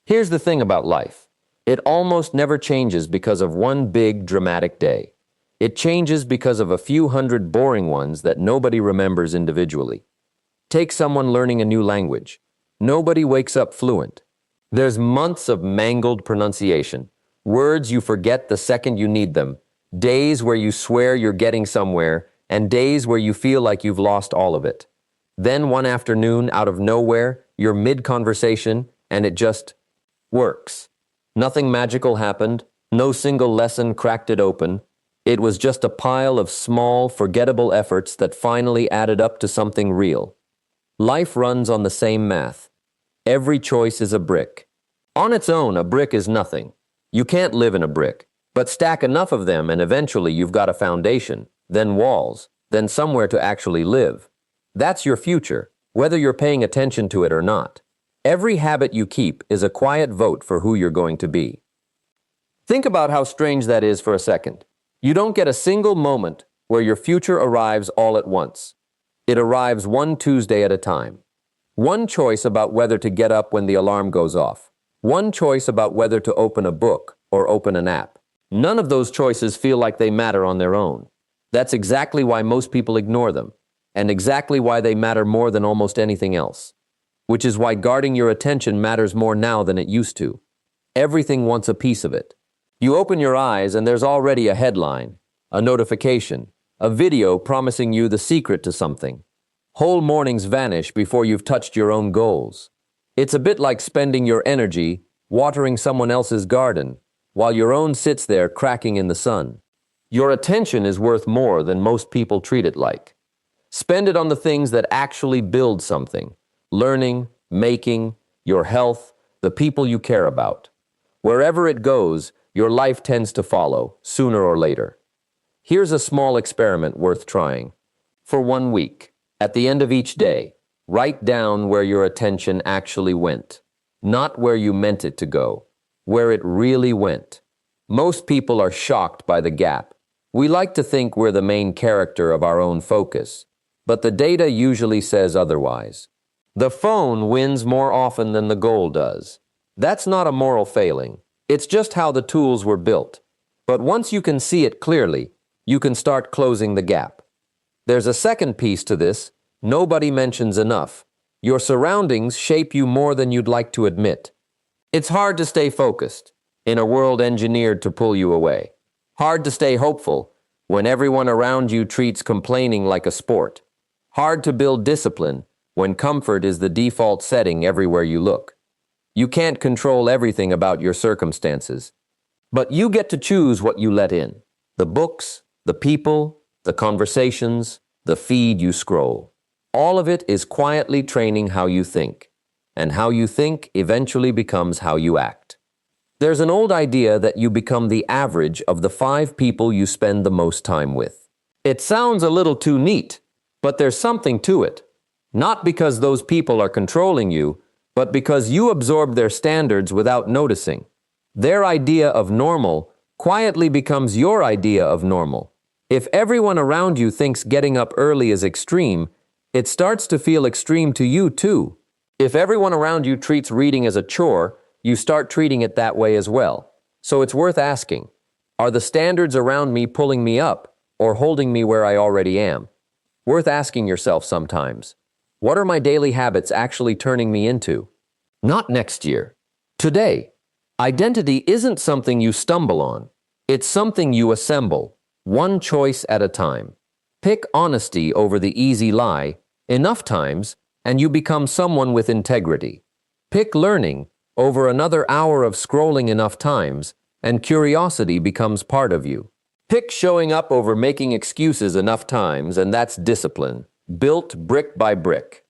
Here's the thing about life. It almost never changes because of one big, dramatic day. It changes because of a few hundred boring ones that nobody remembers individually. Take someone learning a new language. Nobody wakes up fluent. There's months of mangled pronunciation, words you forget the second you need them, days where you swear you're getting somewhere, and days where you feel like you've lost all of it. Then one afternoon, out of nowhere, you're mid-conversation, and it just works. Nothing magical happened, no single lesson cracked it open. It was just a pile of small, forgettable efforts that finally added up to something real. Life runs on the same math. Every choice is a brick. On its own, a brick is nothing. You can't live in a brick, but stack enough of them and eventually you've got a foundation, then walls, then somewhere to actually live. That's your future, whether you're paying attention to it or not. Every habit you keep is a quiet vote for who you're going to be. Think about how strange that is for a second. You don't get a single moment where your future arrives all at once. It arrives one Tuesday at a time. One choice about whether to get up when the alarm goes off. One choice about whether to open a book or open an app. None of those choices feel like they matter on their own. That's exactly why most people ignore them, and exactly why they matter more than almost anything else. Which is why guarding your attention matters more now than it used to. Everything wants a piece of it. You open your eyes and there's already a headline, a notification, a video promising you the secret to something. Whole mornings vanish before you've touched your own goals. It's a bit like spending your energy watering someone else's garden, while your own sits there cracking in the sun. Your attention is worth more than most people treat it like. Spend it on the things that actually build something. Learning, making, your health, the people you care about. Wherever it goes, your life tends to follow, sooner or later. Here's a small experiment worth trying. For 1 week, at the end of each day, write down where your attention actually went. Not where you meant it to go, where it really went. Most people are shocked by the gap. We like to think we're the main character of our own focus, but the data usually says otherwise. The phone wins more often than the goal does. That's not a moral failing. It's just how the tools were built. But once you can see it clearly, you can start closing the gap. There's a second piece to this. Nobody mentions enough. Your surroundings shape you more than you'd like to admit. It's hard to stay focused in a world engineered to pull you away. Hard to stay hopeful when everyone around you treats complaining like a sport. Hard to build discipline when comfort is the default setting everywhere you look. You can't control everything about your circumstances, but you get to choose what you let in. The books, the people, the conversations, the feed you scroll. All of it is quietly training how you think, and how you think eventually becomes how you act. There's an old idea that you become the average of the 5 people you spend the most time with. It sounds a little too neat, but there's something to it. Not because those people are controlling you, but because you absorb their standards without noticing. Their idea of normal quietly becomes your idea of normal. If everyone around you thinks getting up early is extreme, it starts to feel extreme to you too. If everyone around you treats reading as a chore, you start treating it that way as well. So it's worth asking, are the standards around me pulling me up or holding me where I already am? Worth asking yourself sometimes. What are my daily habits actually turning me into? Not next year. Today. Identity isn't something you stumble on. It's something you assemble, one choice at a time. Pick honesty over the easy lie enough times, and you become someone with integrity. Pick learning over another hour of scrolling enough times, and curiosity becomes part of you. Pick showing up over making excuses enough times, and that's discipline, built brick by brick.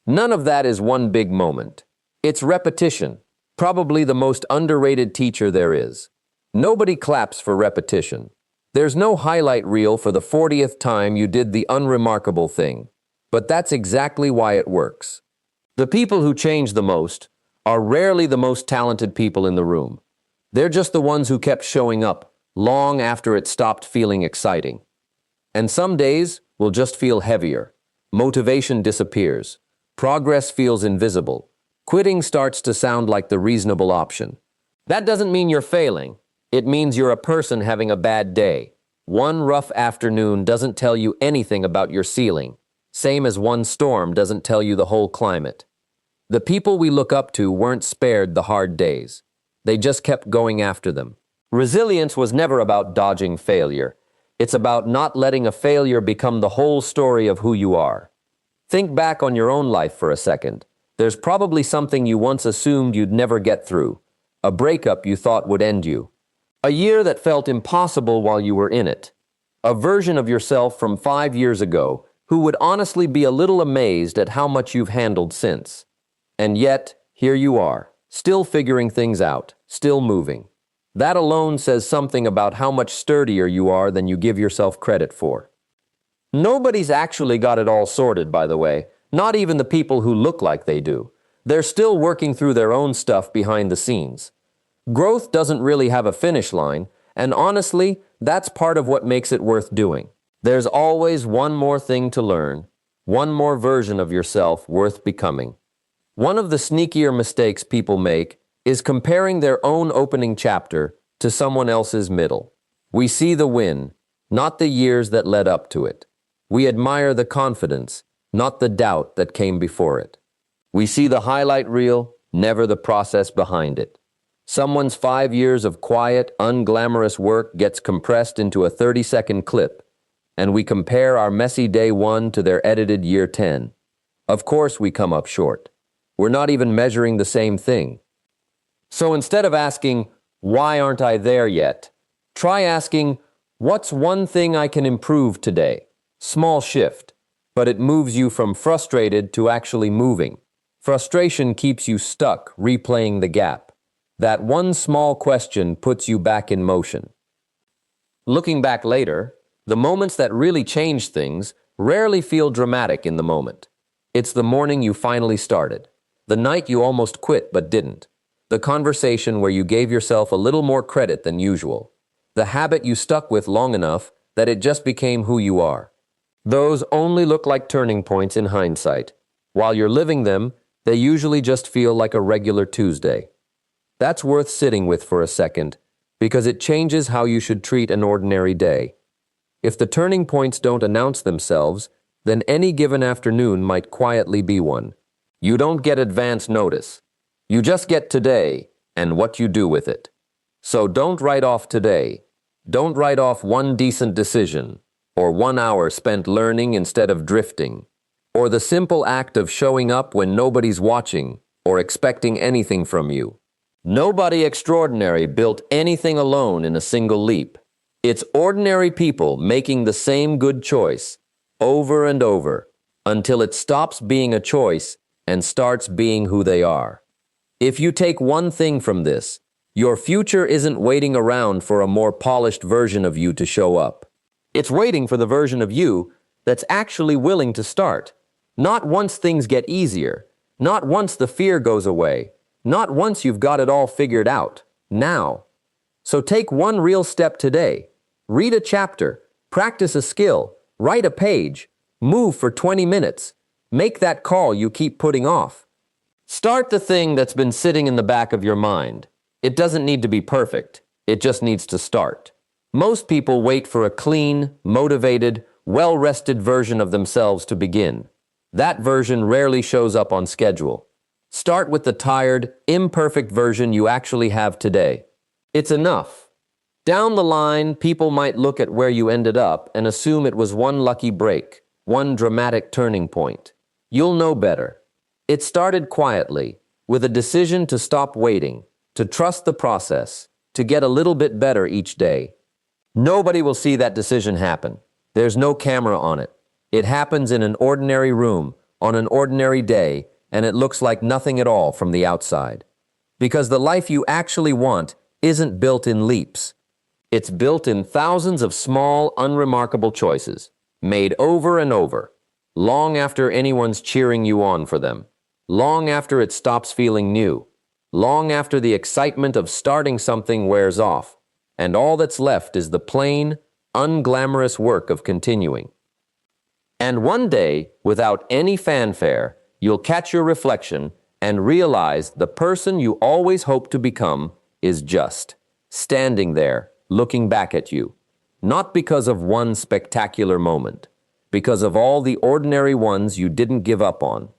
None of that is one big moment. It's repetition, probably the most underrated teacher there is. Nobody claps for repetition. There's no highlight reel for the 40th time you did the unremarkable thing, but that's exactly why it works. The people who change the most are rarely the most talented people in the room. They're just the ones who kept showing up long after it stopped feeling exciting. And some days will just feel heavier. Motivation disappears. Progress feels invisible. quitting starts to sound like the reasonable option. That doesn't mean you're failing. It means you're a person having a bad day. One rough afternoon doesn't tell you anything about your ceiling, same as one storm doesn't tell you the whole climate. The people we look up to weren't spared the hard days. They just kept going after them. Resilience was never about dodging failure. It's about not letting a failure become the whole story of who you are. Think back on your own life for a second. There's probably something you once assumed you'd never get through. A breakup you thought would end you. A year that felt impossible while you were in it. A version of yourself from 5 years ago who would honestly be a little amazed at how much you've handled since. And yet, here you are, still figuring things out, still moving. That alone says something about how much sturdier you are than you give yourself credit for. Nobody's actually got it all sorted, by the way, not even the people who look like they do. They're still working through their own stuff behind the scenes. Growth doesn't really have a finish line, and honestly, that's part of what makes it worth doing. There's always one more thing to learn, one more version of yourself worth becoming. One of the sneakier mistakes people make is comparing their own opening chapter to someone else's middle. We see the win, not the years that led up to it. We admire the confidence, not the doubt that came before it. We see the highlight reel, never the process behind it. Someone's 5 years of quiet, unglamorous work gets compressed into a 30-second clip, and we compare our messy day 1 to their edited year 10. Of course we come up short. We're not even measuring the same thing. So instead of asking, why aren't I there yet? Try asking, what's one thing I can improve today? Small shift, but it moves you from frustrated to actually moving. Frustration keeps you stuck, replaying the gap. That one small question puts you back in motion. Looking back later, the moments that really change things rarely feel dramatic in the moment. It's the morning you finally started. The night you almost quit but didn't. The conversation where you gave yourself a little more credit than usual. The habit you stuck with long enough that it just became who you are. Those only look like turning points in hindsight. While you're living them, they usually just feel like a regular Tuesday. That's worth sitting with for a second, because it changes how you should treat an ordinary day. If the turning points don't announce themselves, then any given afternoon might quietly be one. You don't get advance notice. You just get today and what you do with it. So don't write off today. Don't write off one decent decision, or 1 hour spent learning instead of drifting, or the simple act of showing up when nobody's watching or expecting anything from you. Nobody extraordinary built anything alone in a single leap. It's ordinary people making the same good choice over and over until it stops being a choice and starts being who they are. If you take one thing from this, your future isn't waiting around for a more polished version of you to show up. It's waiting for the version of you that's actually willing to start. Not once things get easier, not once the fear goes away, not once you've got it all figured out. Now. So take one real step today. Read a chapter, practice a skill, write a page, move for 20 minutes. Make that call you keep putting off. Start the thing that's been sitting in the back of your mind. It doesn't need to be perfect. It just needs to start. Most people wait for a clean, motivated, well-rested version of themselves to begin. That version rarely shows up on schedule. Start with the tired, imperfect version you actually have today. It's enough. Down the line, people might look at where you ended up and assume it was one lucky break, one dramatic turning point. You'll know better. It started quietly, with a decision to stop waiting, to trust the process, to get a little bit better each day. Nobody will see that decision happen. There's no camera on it. It happens in an ordinary room, on an ordinary day, and it looks like nothing at all from the outside. Because the life you actually want isn't built in leaps. It's built in thousands of small, unremarkable choices, made over and over, long after anyone's cheering you on for them, long after it stops feeling new, long after the excitement of starting something wears off, and all that's left is the plain, unglamorous work of continuing. And one day, without any fanfare, you'll catch your reflection and realize the person you always hoped to become is just standing there, looking back at you. Not because of one spectacular moment, because of all the ordinary ones you didn't give up on.